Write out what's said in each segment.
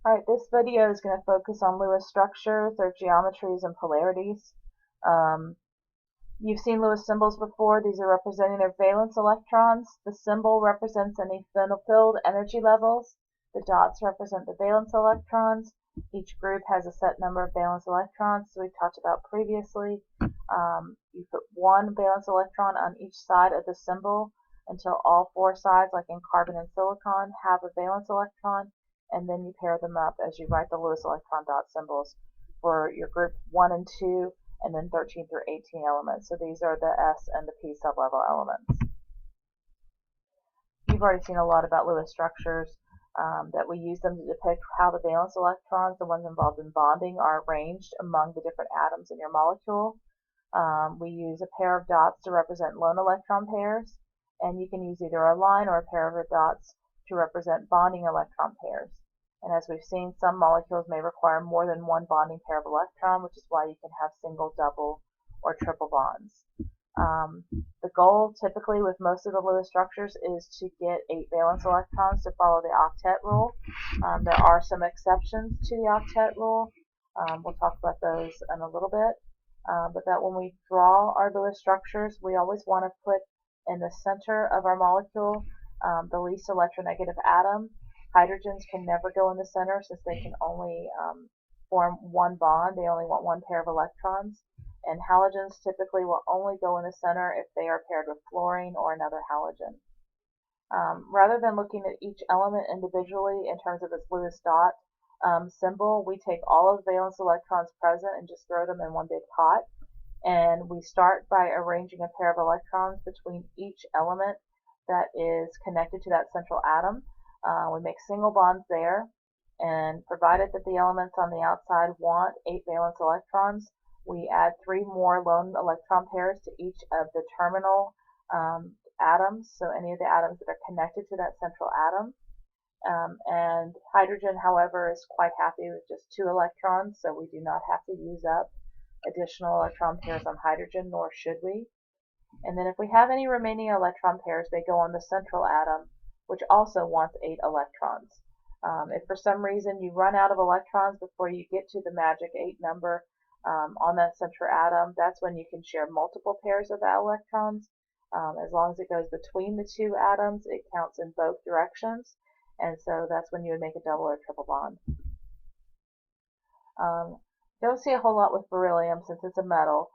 Alright, this video is going to focus on Lewis structures, their geometries, and polarities. Um, you've seen Lewis symbols before. These are representing their valence electrons. The symbol represents any filled energy levels. The dots represent the valence electrons. Each group has a set number of valence electrons, so we talked about previously. You put one valence electron on each side of the symbol until all four sides, like in carbon and silicon, have a valence electron, and then you pair them up as you write the Lewis electron dot symbols for your group 1 and 2, and then 13 through 18 elements. So these are the S and the P sublevel elements. You've already seen a lot about Lewis structures, that we use them to depict how the valence electrons, the ones involved in bonding, are arranged among the different atoms in your molecule. We use a pair of dots to represent lone electron pairs, and you can use either a line or a pair of dots to represent bonding electron pairs. And as we've seen, some molecules may require more than one bonding pair of electron, which is why you can have single, double, or triple bonds. The goal typically with most of the Lewis structures is to get 8 valence electrons to follow the octet rule. There are some exceptions to the octet rule. We'll talk about those in a little bit. But that when we draw our Lewis structures, we always want to put in the center of our molecule the least electronegative atom. Hydrogens can never go in the center since they can only form one bond. They only want one pair of electrons. And halogens typically will only go in the center if they are paired with fluorine or another halogen. Rather than looking at each element individually in terms of its Lewis dot symbol, we take all of the valence electrons present and just throw them in one big pot. And we start by arranging a pair of electrons between each element that is connected to that central atom. We make single bonds there, and provided that the elements on the outside want 8 valence electrons, we add 3 more lone electron pairs to each of the terminal atoms, so any of the atoms that are connected to that central atom. And hydrogen, however, is quite happy with just 2 electrons, so we do not have to use up additional electron pairs on hydrogen, nor should we. And then if we have any remaining electron pairs, they go on the central atom, which also wants 8 electrons. If for some reason you run out of electrons before you get to the magic 8 number on that central atom, that's when you can share multiple pairs of electrons. As long as it goes between the 2 atoms, it counts in both directions, and so that's when you would make a double or triple bond. Don't see a whole lot with beryllium since it's a metal,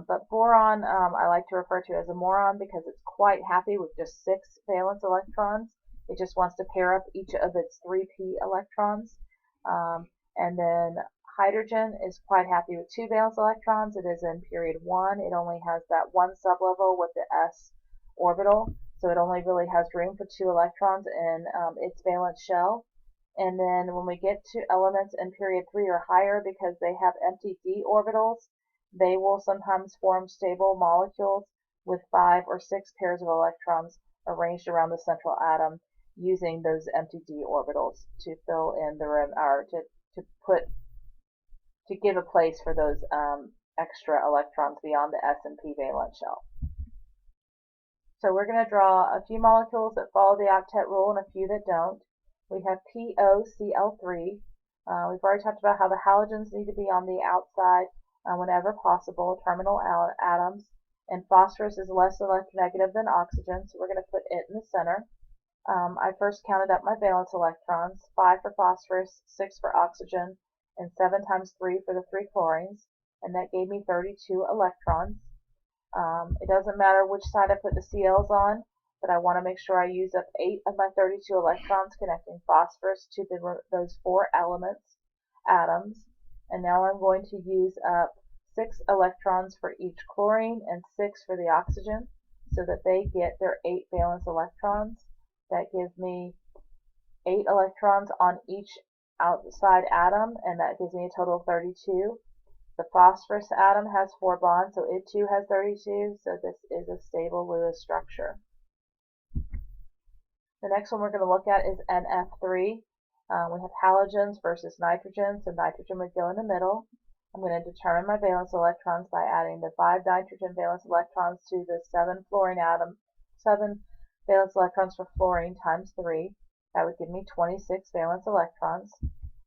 but boron I like to refer to as a moron because it's quite happy with just 6 valence electrons. It just wants to pair up each of its 3p electrons. And then hydrogen is quite happy with 2 valence electrons. It is in period 1. It only has that one sublevel with the s orbital, so it only really has room for 2 electrons in its valence shell. And then when we get to elements in period 3 or higher, because they have empty d orbitals, they will sometimes form stable molecules with 5 or 6 pairs of electrons arranged around the central atom using those empty d orbitals to fill in the room, or to give a place for those extra electrons beyond the s and p valence shell. So we're going to draw a few molecules that follow the octet rule and a few that don't. We have POCl3. We've already talked about how the halogens need to be on the outside whenever possible, terminal atoms, and phosphorus is less electronegative than oxygen, so we're going to put it in the center. I first counted up my valence electrons, 5 for phosphorus, 6 for oxygen, and 7 times 3 for the 3 chlorines, and that gave me 32 electrons. It doesn't matter which side I put the Cl's on, but I want to make sure I use up 8 of my 32 electrons connecting phosphorus to those 4 atoms. And now I'm going to use up 6 electrons for each chlorine and 6 for the oxygen so that they get their 8 valence electrons. That gives me 8 electrons on each outside atom, and that gives me a total of 32. The phosphorus atom has 4 bonds, so it too has 32, so this is a stable Lewis structure. The next one we're going to look at is NF3. We have halogens versus nitrogen, so nitrogen would go in the middle. I'm going to determine my valence electrons by adding the 5 nitrogen valence electrons to the 7 valence electrons for fluorine times 3. That would give me 26 valence electrons.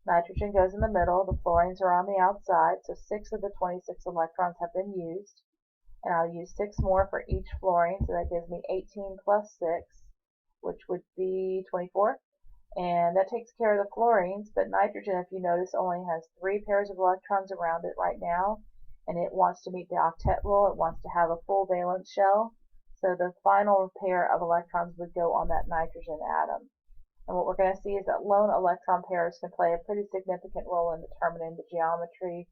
Nitrogen goes in the middle. The fluorines are on the outside, so 6 of the 26 electrons have been used. And I'll use 6 more for each fluorine, so that gives me 18 plus 6, which would be 24. And that takes care of the fluorines, but nitrogen, if you notice, only has 3 pairs of electrons around it right now, and it wants to meet the octet rule. It wants to have a full valence shell, so the final pair of electrons would go on that nitrogen atom. And what we're going to see is that lone electron pairs can play a pretty significant role in determining the geometry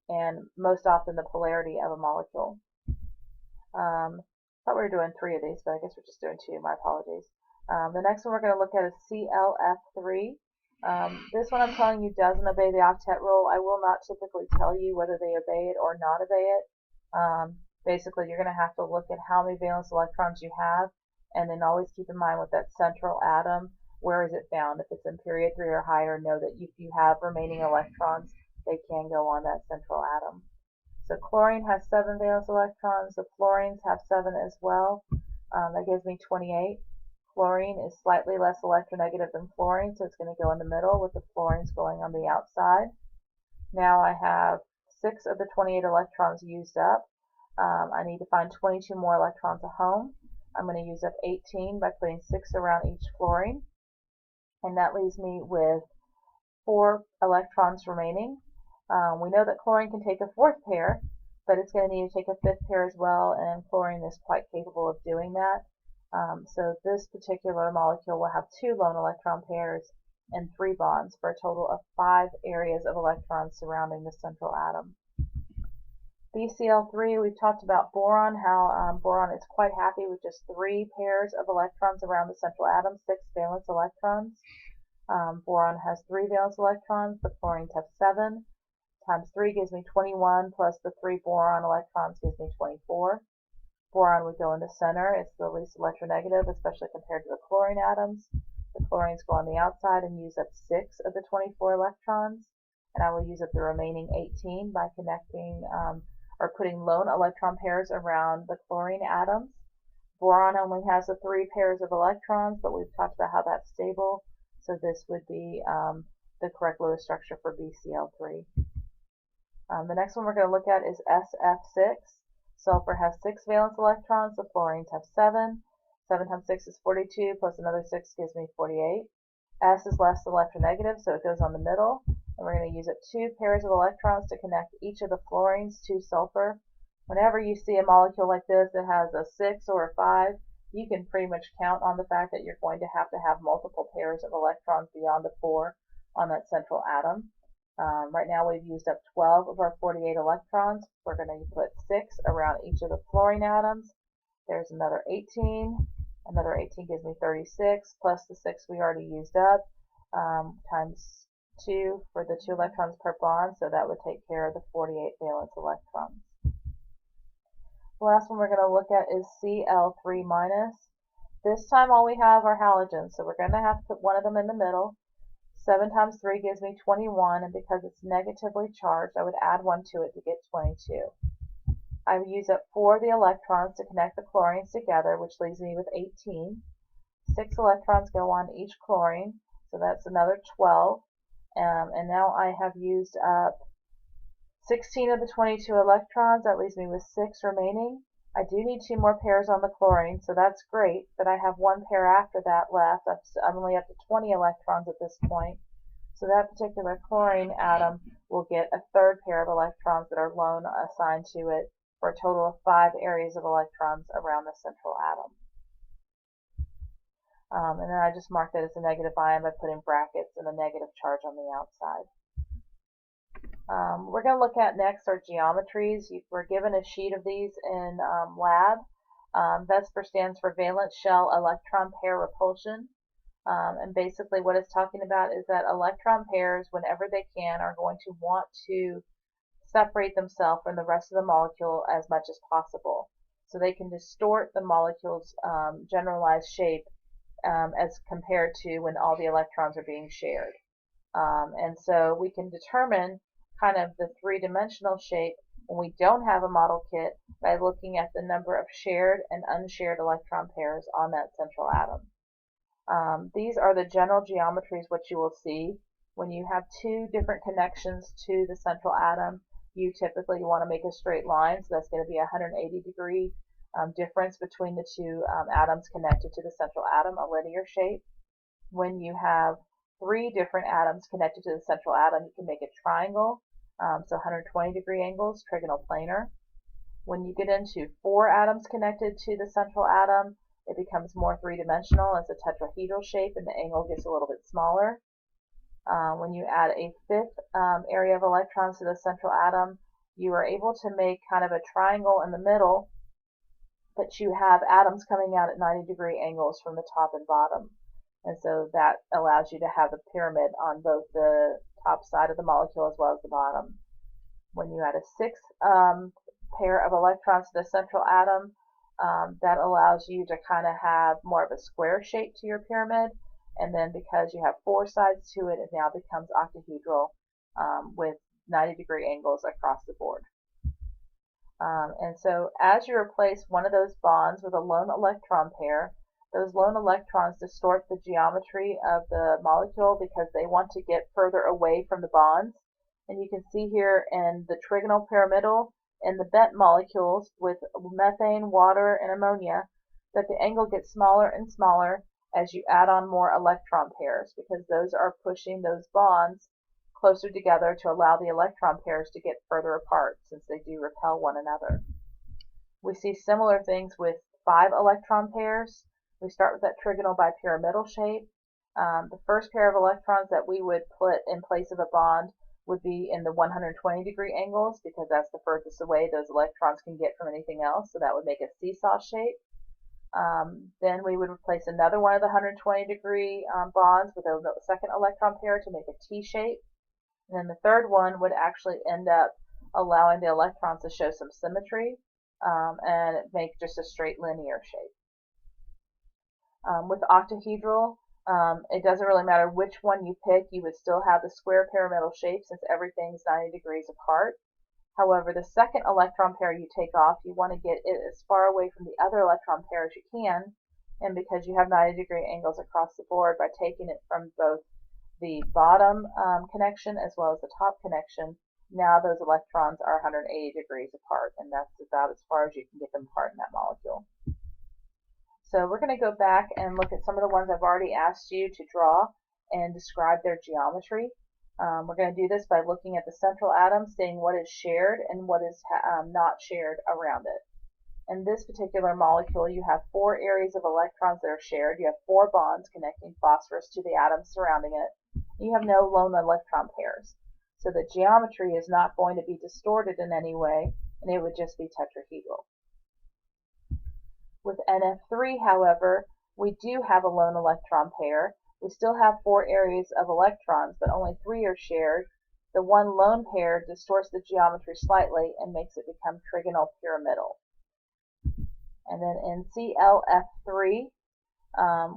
and most often the polarity of a molecule. I thought we were doing 3 of these, but I guess we're just doing 2. My apologies. The next one we're going to look at is CLF3. This one I'm telling you doesn't obey the octet rule. I will not typically tell you whether they obey it or not obey it. Basically, you're going to have to look at how many valence electrons you have, and then always keep in mind with that central atom, where is it found? If it's in period 3 or higher, know that if you have remaining electrons, they can go on that central atom. So chlorine has 7 valence electrons. The fluorines have 7 as well. That gives me 28. Chlorine is slightly less electronegative than fluorine, so it's going to go in the middle with the fluorines going on the outside. Now I have 6 of the 28 electrons used up. I need to find 22 more electrons at home. I'm going to use up 18 by putting 6 around each fluorine. And that leaves me with 4 electrons remaining. We know that chlorine can take a 4th pair, but it's going to need to take a 5th pair as well, and chlorine is quite capable of doing that. So this particular molecule will have 2 lone electron pairs and 3 bonds for a total of 5 areas of electrons surrounding the central atom. BCl3, we've talked about boron, how boron is quite happy with just 3 pairs of electrons around the central atom, 6 valence electrons. Boron has 3 valence electrons, the fluorines have 7. Times 3 gives me 21, plus the 3 boron electrons gives me 24. Boron would go in the center. It's the least electronegative, especially compared to the chlorine atoms. The chlorines go on the outside and use up 6 of the 24 electrons, and I will use up the remaining 18 by connecting or putting lone electron pairs around the chlorine atoms. Boron only has the 3 pairs of electrons, but we've talked about how that's stable, so this would be the correct Lewis structure for BCl3. The next one we're going to look at is SF6. Sulfur has 6 valence electrons, the fluorines have 7. 7 times 6 is 42, plus another 6 gives me 48. S is less electronegative, so it goes on the middle. And we're going to use up 2 pairs of electrons to connect each of the fluorines to sulfur. Whenever you see a molecule like this that has a 6 or a 5, you can pretty much count on the fact that you're going to have multiple pairs of electrons beyond the 4 on that central atom. Right now we've used up 12 of our 48 electrons. We're going to put 6 around each of the fluorine atoms. There's another 18. Another 18 gives me 36, plus the 6 we already used up, times 2 for the 2 electrons per bond, so that would take care of the 48 valence electrons. The last one we're going to look at is Cl3-. This time all we have are halogens, so we're going to have to put one of them in the middle. 7 times 3 gives me 21, and because it's negatively charged, I would add 1 to it to get 22. I would use up 4 of the electrons to connect the chlorines together, which leaves me with 18. 6 electrons go on each chlorine, so that's another 12. And now I have used up 16 of the 22 electrons. That leaves me with 6 remaining. I do need 2 more pairs on the chlorine, so that's great, but I have 1 pair after that left. I'm only up to 20 electrons at this point. So that particular chlorine atom will get a 3rd pair of electrons that are lone assigned to it, for a total of 5 areas of electrons around the central atom. And then I just mark that as a negative ion by putting brackets and a negative charge on the outside. We're going to look at next our geometries. We're given a sheet of these in lab. That stands for valence shell electron pair repulsion. And basically what it's talking about is that electron pairs, whenever they can, are going to want to separate themselves from the rest of the molecule as much as possible. So they can distort the molecule's generalized shape as compared to when all the electrons are being shared. And so we can determine kind of the 3-dimensional shape when we don't have a model kit by looking at the number of shared and unshared electron pairs on that central atom. These are the general geometries, what you will see. When you have two different connections to the central atom, you typically want to make a straight line, so that's going to be a 180-degree difference between the two atoms connected to the central atom, a linear shape. When you have three different atoms connected to the central atom, you can make a triangle, so 120-degree angles, trigonal planar. When you get into four atoms connected to the central atom, it becomes more three-dimensional. It's a tetrahedral shape, and the angle gets a little bit smaller. When you add a fifth area of electrons to the central atom, you are able to make kind of a triangle in the middle, but you have atoms coming out at 90-degree angles from the top and bottom. And so that allows you to have a pyramid on both the top side of the molecule as well as the bottom. When you add a sixth pair of electrons to the central atom, that allows you to kind of have more of a square shape to your pyramid. And then because you have four sides to it, it now becomes octahedral with 90-degree angles across the board. And so as you replace one of those bonds with a lone electron pair, those lone electrons distort the geometry of the molecule because they want to get further away from the bonds. And you can see here in the trigonal pyramidal and the bent molecules with methane, water, and ammonia that the angle gets smaller and smaller as you add on more electron pairs, because those are pushing those bonds closer together to allow the electron pairs to get further apart, since they do repel one another. We see similar things with 5 electron pairs. We start with that trigonal bipyramidal shape. The first pair of electrons that we would put in place of a bond would be in the 120-degree angles, because that's the furthest away those electrons can get from anything else, so that would make a seesaw shape. Then we would replace another one of the 120-degree bonds with a second electron pair to make a T shape. And then the third one would actually end up allowing the electrons to show some symmetry and make just a straight linear shape. With octahedral, it doesn't really matter which one you pick, you would still have the square pyramidal shape since everything's 90 degrees apart. However, the second electron pair you take off, you want to get it as far away from the other electron pair as you can, and because you have 90-degree angles across the board, by taking it from both the bottom connection as well as the top connection, now those electrons are 180 degrees apart, and that's about as far as you can get them apart in that molecule. So we're going to go back and look at some of the ones I've already asked you to draw and describe their geometry. We're going to do this by looking at the central atom, seeing what is shared and what is not shared around it. In this particular molecule, you have 4 areas of electrons that are shared. You have 4 bonds connecting phosphorus to the atoms surrounding it. You have no lone electron pairs. So the geometry is not going to be distorted in any way, and it would just be tetrahedral. With NF3, however, we do have a lone electron pair. We still have 4 areas of electrons, but only 3 are shared. The one lone pair distorts the geometry slightly and makes it become trigonal pyramidal. And then in ClF3,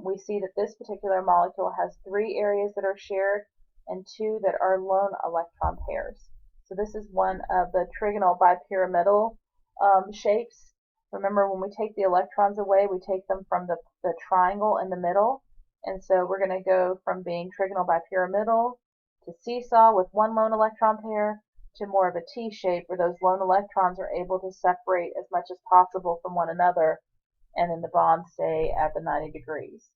we see that this particular molecule has 3 areas that are shared and 2 that are lone electron pairs. So this is one of the trigonal bipyramidal shapes. Remember, when we take the electrons away, we take them from the triangle in the middle. And so we're going to go from being trigonal bipyramidal to seesaw with 1 lone electron pair to more of a T shape where those lone electrons are able to separate as much as possible from one another, and then the bonds stay at the 90 degrees.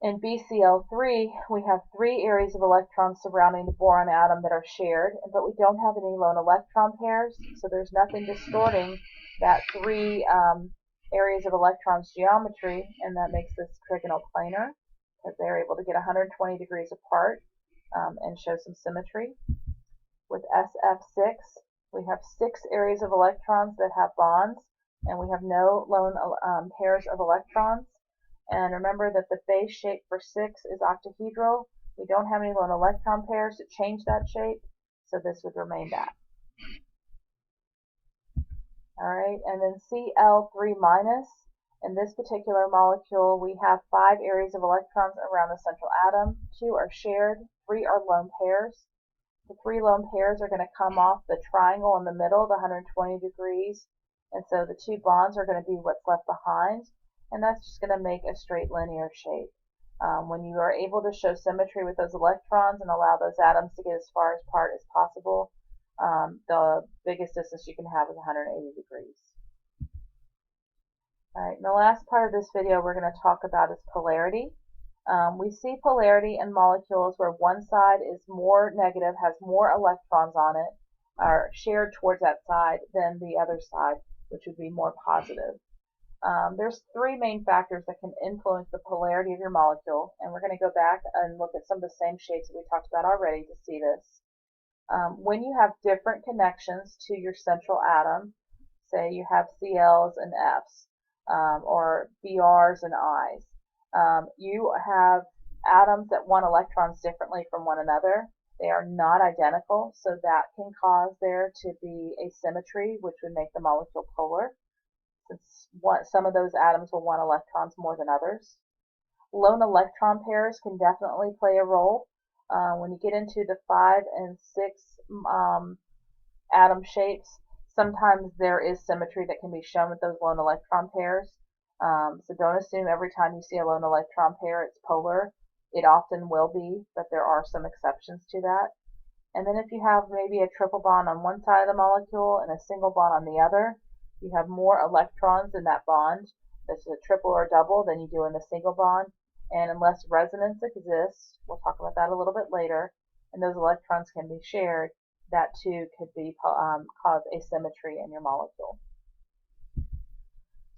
In BCl3, we have 3 areas of electrons surrounding the boron atom that are shared, but we don't have any lone electron pairs, so there's nothing distorting that 3 areas of electrons geometry, and that makes this trigonal planar, because they're able to get 120 degrees apart and show some symmetry. With SF6, we have 6 areas of electrons that have bonds, and we have no lone pairs of electrons. And remember that the phase shape for 6 is octahedral. We don't have any lone electron pairs to change that shape, so this would remain that. Alright, and then Cl3-. In this particular molecule, we have 5 areas of electrons around the central atom. 2 are shared, 3 are lone pairs. The 3 lone pairs are going to come off the triangle in the middle, the 120 degrees, and so the 2 bonds are going to be what's left behind, and that's just going to make a straight linear shape. When you are able to show symmetry with those electrons and allow those atoms to get as far apart as possible, the biggest distance you can have is 180 degrees. Alright, and the last part of this video we're going to talk about is polarity. We see polarity in molecules where one side is more negative, has more electrons on it, are shared towards that side than the other side, which would be more positive. There's three main factors that can influence the polarity of your molecule, and we're going to go back and look at some of the same shapes that we talked about already to see this. When you have different connections to your central atom, say you have Cl's and F's, or Brs and Is, you have atoms that want electrons differently from one another. They are not identical, so that can cause there to be asymmetry, which would make the molecule polar, since some of those atoms will want electrons more than others. Lone electron pairs can definitely play a role. When you get into the 5 and 6 atom shapes, sometimes there is symmetry that can be shown with those lone electron pairs. So don't assume every time you see a lone electron pair it's polar. It often will be, but there are some exceptions to that. And then if you have maybe a triple bond on one side of the molecule and a single bond on the other, you have more electrons in that bond, that's a triple or double, than you do in the single bond. And unless resonance exists, we'll talk about that a little bit later, and those electrons can be shared, that too could be cause asymmetry in your molecule.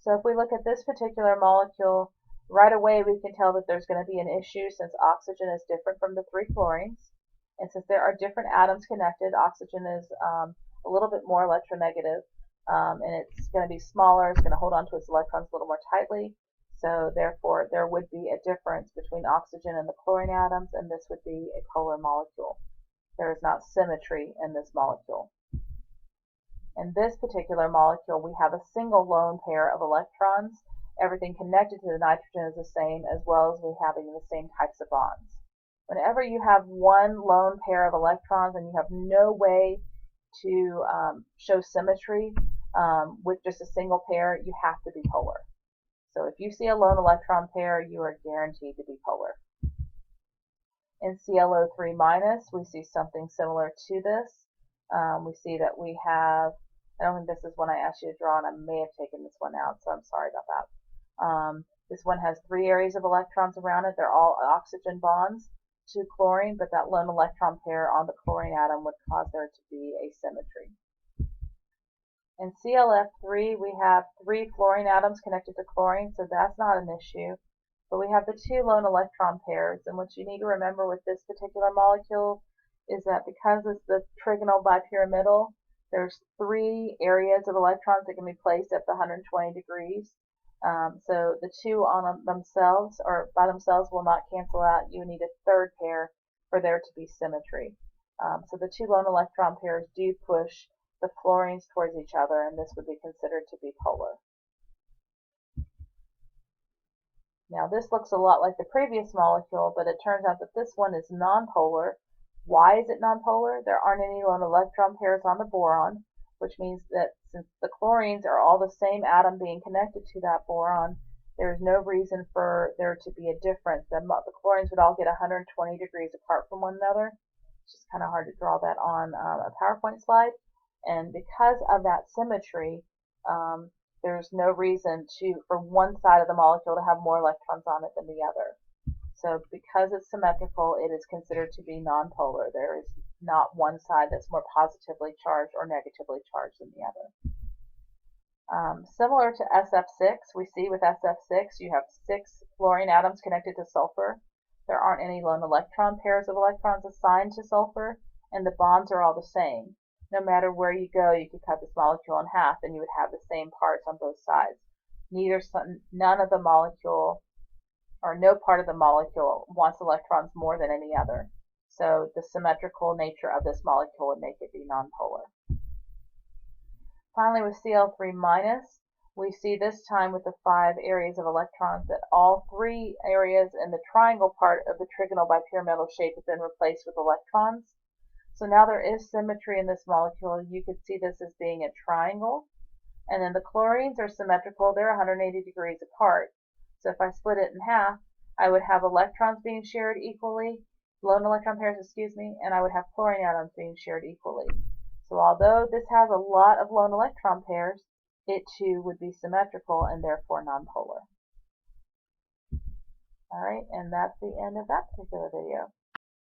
So if we look at this particular molecule, right away we can tell that there's going to be an issue since oxygen is different from the 3 chlorines. And since there are different atoms connected, oxygen is a little bit more electronegative, and it's going to be smaller, it's going to hold on to its electrons a little more tightly. So therefore there would be a difference between oxygen and the chlorine atoms, and this would be a polar molecule. There is not symmetry in this molecule. In this particular molecule, we have a single lone pair of electrons. Everything connected to the nitrogen is the same, as well as we having the same types of bonds. Whenever you have one lone pair of electrons and you have no way to show symmetry with just a single pair, you have to be polar. So if you see a lone electron pair, you are guaranteed to be polar. In ClO3-, we see something similar to this. We see that we have, I don't think this is one I asked you to draw, and I may have taken this one out, so I'm sorry about that. This one has 3 areas of electrons around it. They're all oxygen bonds to chlorine, but that lone electron pair on the chlorine atom would cause there to be asymmetry. In ClF3, we have 3 fluorine atoms connected to chlorine, so that's not an issue. But we have the 2 lone electron pairs, and what you need to remember with this particular molecule is that because it's the trigonal bipyramidal, there's 3 areas of electrons that can be placed at the 120 degrees. So the 2 on themselves, or by themselves, will not cancel out. You need a 3rd pair for there to be symmetry. So the 2 lone electron pairs do push the fluorines towards each other, and this would be considered to be polar. Now this looks a lot like the previous molecule, but it turns out that this one is nonpolar. Why is it nonpolar? There aren't any lone electron pairs on the boron, which means that since the chlorines are all the same atom being connected to that boron, there's no reason for there to be a difference. The chlorines would all get 120 degrees apart from one another. It's just kind of hard to draw that on a PowerPoint slide. And because of that symmetry, there's no reason for one side of the molecule to have more electrons on it than the other. So because it's symmetrical, it is considered to be nonpolar. There is not one side that's more positively charged or negatively charged than the other. Similar to SF6, we see with SF6 you have 6 fluorine atoms connected to sulfur. There aren't any lone electron pairs of electrons assigned to sulfur, and the bonds are all the same. No matter where you go, you could cut this molecule in half and you would have the same parts on both sides. None of the molecule, or no part of the molecule, wants electrons more than any other. So the symmetrical nature of this molecule would make it be nonpolar. Finally, with Cl3-, we see this time with the 5 areas of electrons that all 3 areas in the triangle part of the trigonal bipyramidal shape have been replaced with electrons. So now there is symmetry in this molecule. You could see this as being a triangle. And then the chlorines are symmetrical. They're 180 degrees apart. So if I split it in half, I would have electrons being shared equally, lone electron pairs, excuse me, and I would have chlorine atoms being shared equally. So although this has a lot of lone electron pairs, it too would be symmetrical and therefore nonpolar. Alright, and that's the end of that particular video.